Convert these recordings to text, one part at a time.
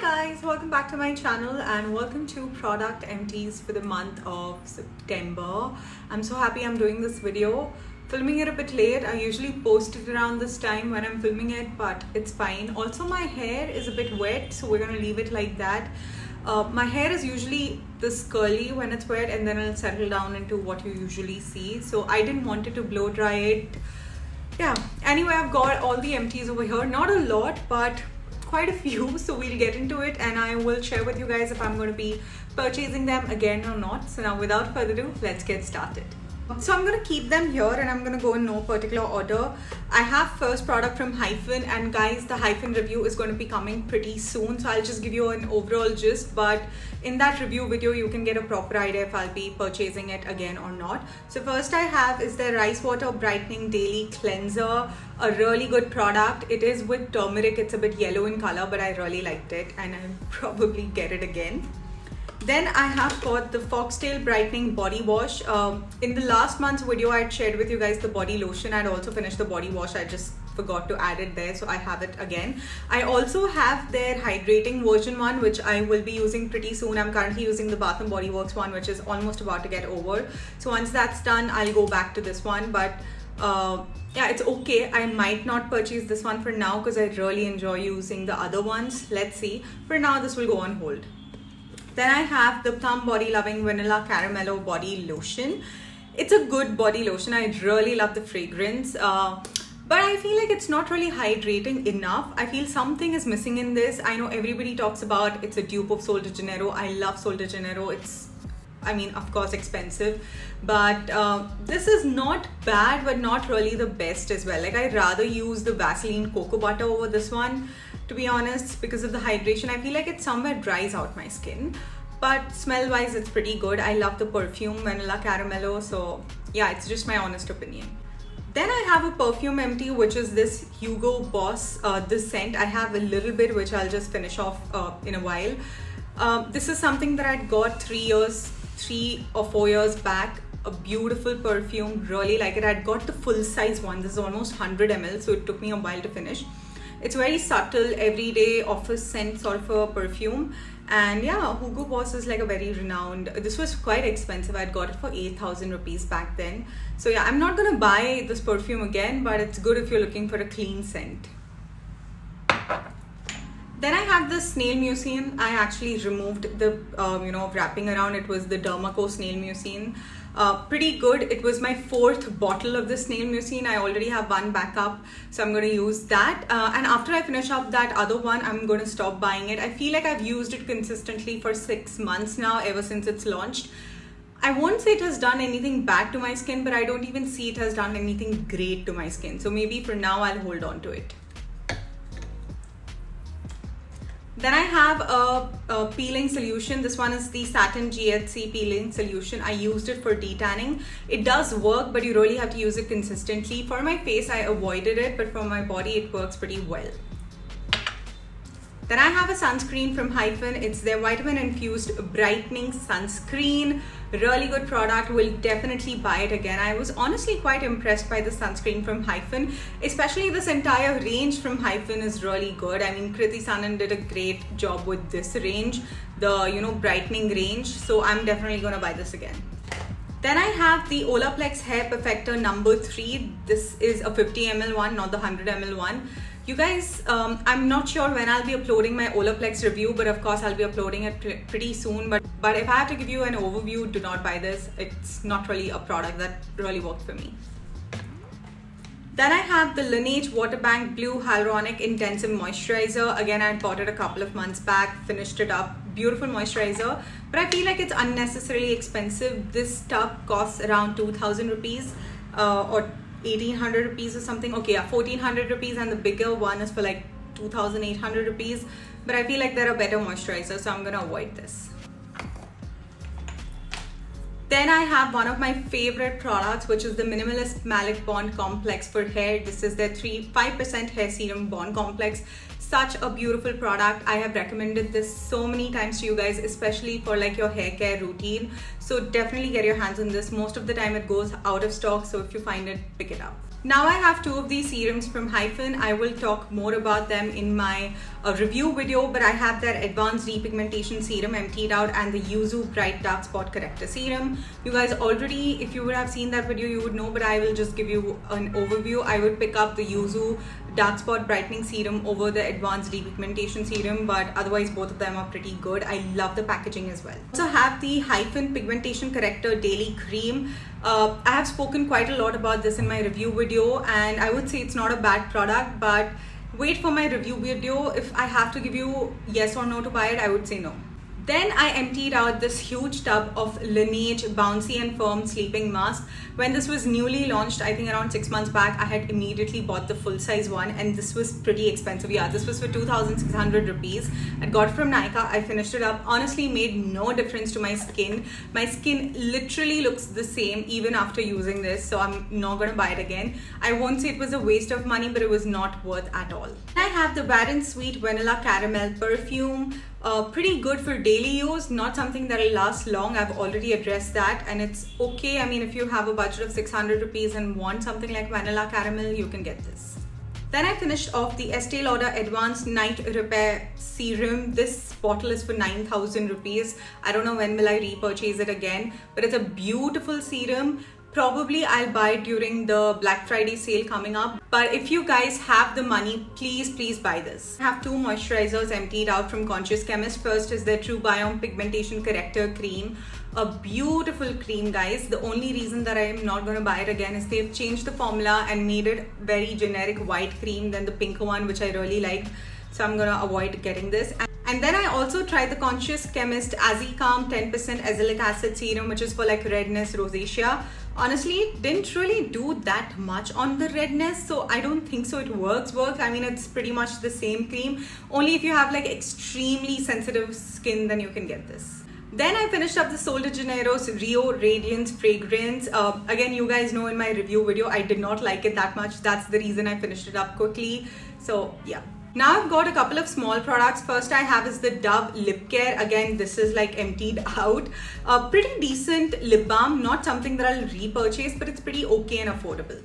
guys, welcome back to my channel and welcome to product empties for the month of September. I'm so happy I'm doing this video. Filming it a bit late. I usually post it around this time when I'm filming it, but it's fine. Also, my hair is a bit wet, so we're gonna leave it like that. My hair is usually this curly when it's wet, and then it'll settle down into what you usually see. So I didn't want it to blow dry it. Yeah, anyway, I've got all the empties over here. Not a lot, but quite a few, so we'll get into it and I will share with you guys if I'm going to be purchasing them again or not. So now without further ado, let's get started. So I'm going to keep them here and I'm going to go in no particular order. I have first product from Hyphen, and guys, the Hyphen review is going to be coming pretty soon, so I'll just give you an overall gist, but in that review video you can get a proper idea if I'll be purchasing it again or not. So first I have is the Rice Water Brightening Daily Cleanser, a really good product. It is with turmeric. It's a bit yellow in color, but I really liked it and I'll probably get it again. Then I have got the Foxtail Brightening Body Wash. In the last month's video, I had shared with you guys the body lotion. I'd also finished the body wash. I just forgot to add it there, so I have it again. I also have their hydrating version one, which I will be using pretty soon. I'm currently using the Bath & Body Works one, which is almost about to get over. So once that's done, I'll go back to this one. But yeah, it's okay. I might not purchase this one for now because I really enjoy using the other ones. Let's see. For now, this will go on hold. Then I have the Plum Body Loving Vanilla Caramello Body Lotion. It's a good body lotion. I really love the fragrance. But I feel like it's not really hydrating enough. I feel something is missing in this. I know everybody talks about it's a dupe of Sol de Janeiro. I love Sol de Janeiro. It's, I mean, of course, expensive. But this is not bad, but not really the best as well. Like, I'd rather use the Vaseline Cocoa Butter over this one, to be honest, because of the hydration. I feel like it somewhere dries out my skin, but smell wise it's pretty good. I love the perfume Vanilla Caramello, so yeah, it's just my honest opinion. Then I have a perfume empty, which is this Hugo Boss, this scent. I have a little bit, which I'll just finish off in a while. This is something that I'd got 3 or 4 years back. A beautiful perfume, really like it. I'd got the full size one. This is almost 100 ml, so it took me a while to finish. It's very subtle, everyday office scent sort of a perfume. And yeah, Hugo Boss is like a very renowned, this was quite expensive. I'd got it for 8,000 rupees back then. So yeah, I'm not gonna buy this perfume again, but it's good if you're looking for a clean scent. Then I have the Snail Mucin. I actually removed the wrapping around. It was the Dermaco Snail Mucin. Pretty good. It was my 4th bottle of the Snail Mucin. I already have one backup, so I'm going to use that. And after I finish up that other one, I'm going to stop buying it. I feel like I've used it consistently for 6 months now, ever since it's launched. I won't say it has done anything bad to my skin, but I don't even see it has done anything great to my skin. So maybe for now, I'll hold on to it. Then I have a peeling solution. This one is the Satin GHC peeling solution. I used it for detanning. It does work, but you really have to use it consistently. For my face, I avoided it, but for my body, it works pretty well. Then I have a sunscreen from Hyphen. It's their vitamin infused brightening sunscreen. Really good product. Will definitely buy it again. I was honestly quite impressed by the sunscreen from Hyphen. Especially this entire range from Hyphen is really good. I mean, Kriti Sanon did a great job with this range, the brightening range. So I'm definitely gonna buy this again. Then I have the Olaplex Hair Perfector number 3. This is a 50 ml one, not the 100 ml one. You guys, I'm not sure when I'll be uploading my Olaplex review, but of course I'll be uploading it pretty soon. But if I have to give you an overview, do not buy this. It's not really a product that really worked for me. Then I have the Laneige Water Bank Blue Hyaluronic Intensive Moisturizer. Again, I bought it a couple of months back, finished it up. Beautiful moisturizer, but I feel like it's unnecessarily expensive. This tub costs around 2,000 rupees or 1,800 rupees or something. Okay, yeah, 1,400 rupees, and the bigger one is for like 2,800 rupees. But I feel like they're a better moisturizer, so I'm gonna avoid this. Then I have one of my favorite products, which is the Minimalist Malic Bond Complex for hair. This is their 5% hair serum bond complex. Such a beautiful product. I have recommended this so many times to you guys, especially for like your hair care routine. So definitely get your hands on this. Most of the time it goes out of stock, so if you find it, pick it up. Now I have two of these serums from Hyphen. I will talk more about them in my review video, but I have their Advanced Repigmentation Serum emptied out and the Yuzu Bright Dark Spot Corrector Serum. You guys already, if you would have seen that video, you would know, but I will just give you an overview. I would pick up the Yuzu Dark Spot Brightening Serum over the Advanced Repigmentation Serum, but otherwise both of them are pretty good. I love the packaging as well. I also have the Hyphen Pigmentation Corrector Daily Cream. I have spoken quite a lot about this in my review video, and I would say it's not a bad product, but wait for my review video. If I have to give you yes or no to buy it, I would say no. Then I emptied out this huge tub of Laneige Bouncy and Firm Sleeping Mask. When this was newly launched, I think around 6 months back, I had immediately bought the full size one, and this was pretty expensive. Yeah, this was for 2,600 rupees. I got it from Nykaa. I finished it up. Honestly, made no difference to my skin. My skin literally looks the same even after using this, so I'm not gonna buy it again. I won't say it was a waste of money, but it was not worth at all. I have the Wet n Sweet Vanilla Caramel Perfume. Pretty good for daily use, not something that will last long. I've already addressed that, and it's okay. I mean, if you have a budget of 600 rupees and want something like vanilla caramel, you can get this. Then I finished off the Estee Lauder Advanced Night Repair Serum. This bottle is for 9,000 rupees. I don't know when will I repurchase it again, but it's a beautiful serum. Probably I'll buy it during the Black Friday sale coming up. But if you guys have the money, please buy this. I have two moisturizers emptied out from Conscious Chemist. First is their True Biome Pigmentation Corrector Cream. A beautiful cream, guys. The only reason that I am not going to buy it again is they've changed the formula and made it very generic white cream than the pinker one, which I really liked. So I'm going to avoid getting this. And then I also tried the Conscious Chemist Azicalm 10% azelaic acid serum, which is for like redness, rosacea. Honestly, it didn't really do that much on the redness, so I don't think so it works. I mean, it's pretty much the same cream. Only if you have like extremely sensitive skin, then you can get this. Then I finished up the Sol de Janeiro's Rio Radiance fragrance. Again, you guys know in my review video, I did not like it that much. That's the reason I finished it up quickly. So yeah. Now I've got a couple of small products. First I have is the Dove Lip Care. Again, this is like emptied out. A pretty decent lip balm, not something that I'll repurchase, but it's pretty okay and affordable.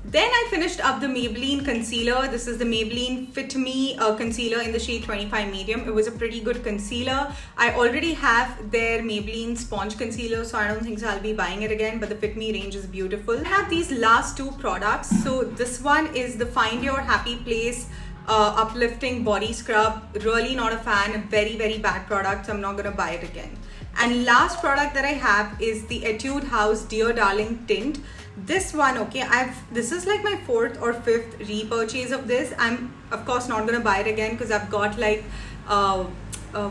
Then I finished up the Maybelline concealer. This is the Maybelline Fit Me concealer in the shade 25 medium. It was a pretty good concealer. I already have their Maybelline sponge concealer, so I don't think so I'll be buying it again, but the Fit Me range is beautiful. I have these last two products. So this one is the Find Your Happy Place uplifting body scrub. Really not a fan. Very bad product, so I'm not gonna buy it again. And last product that I have is the Etude House Dear Darling Tint. This one, okay, this is like my 4th or 5th repurchase of this. I'm of course not gonna buy it again because I've got like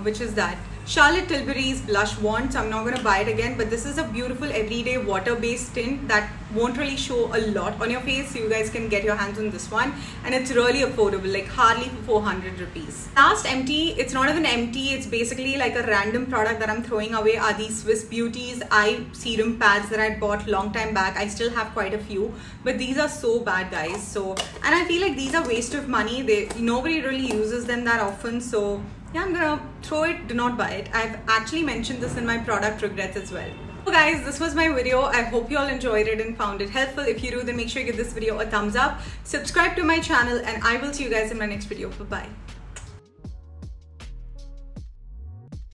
which is that Charlotte Tilbury's blush wand, so I'm not gonna buy it again. But this is a beautiful everyday water-based tint that won't really show a lot on your face, so you guys can get your hands on this one, and it's really affordable, like hardly for 400 rupees. Last empty, it's not even empty, it's basically like a random product that I'm throwing away, are these Swiss Beauty's eye serum pads that I bought long time back. I still have quite a few, but these are so bad, guys. So, and I feel like these are waste of money. Nobody really uses them that often, so yeah, I'm gonna throw it, do not buy it. I've actually mentioned this in my product regrets as well. So guys, this was my video. I hope you all enjoyed it and found it helpful. If you do, then make sure you give this video a thumbs up, subscribe to my channel, and I will see you guys in my next video. Bye bye.